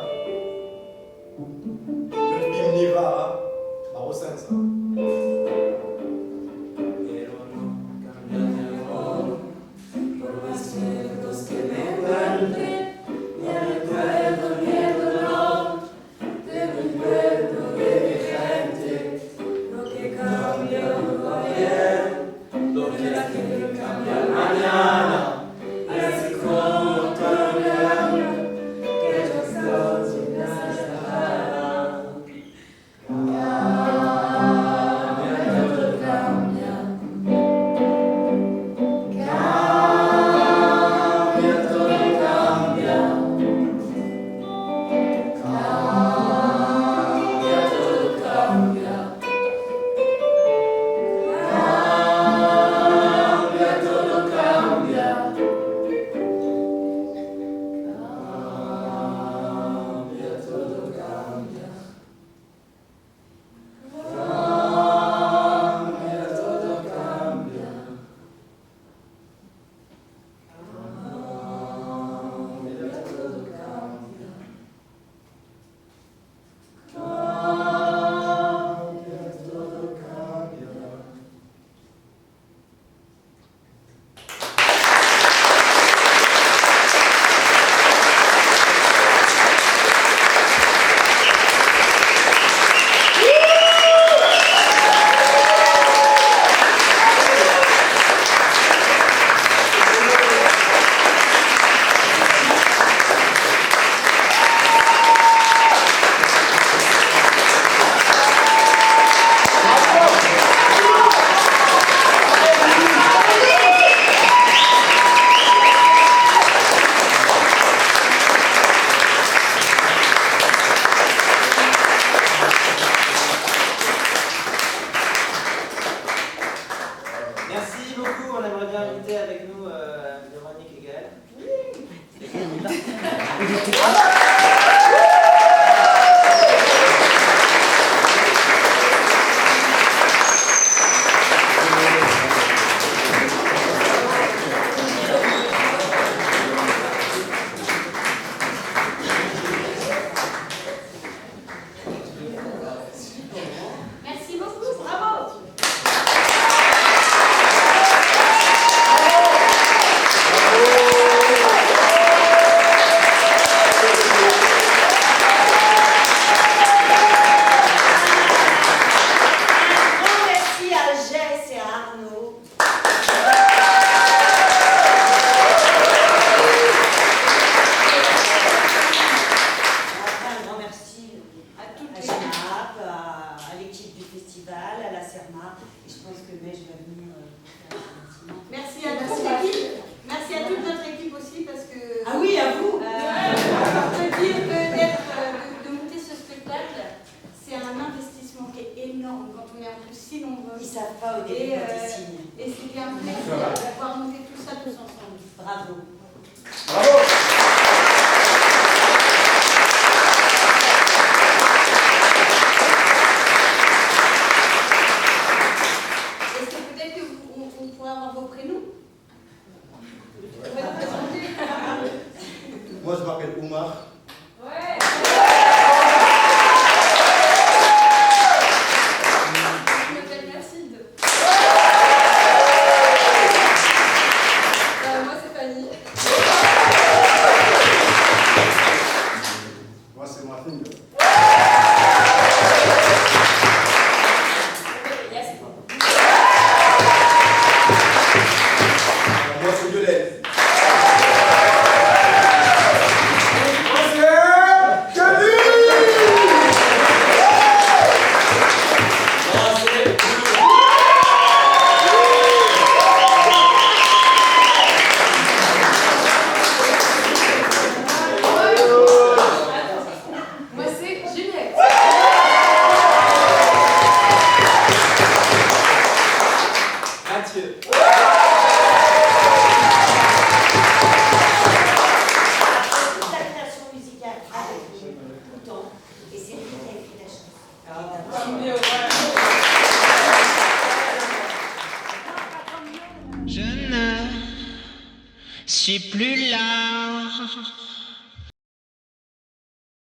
le Bim Nivara, Marosensa. Merci beaucoup, on aimerait bien inviter avec nous Véronique et Gaël. Merci beaucoup, bravo. Un grand merci à Jess et à Arnaud. Un grand merci à toute la SNAP, à l'équipe du festival, à la CERMA. Et je pense que Neige va venir faire un remerciement. Merci à toute l'équipe. Merci à toute notre équipe aussi parce que. Ah oui, à vous. On peut dire que de monter ce spectacle, c'est un investissement qui est énorme quand on est en plus si nombreux. Ils ne savent pas au début quand ils signent. Et c'était un plaisir de pouvoir monter tout ça tous ensemble. Bravo. Bravo! Est-ce que peut-être qu'on pourrait avoir vos prénoms? Vous pouvez vous présenter? suis plus là.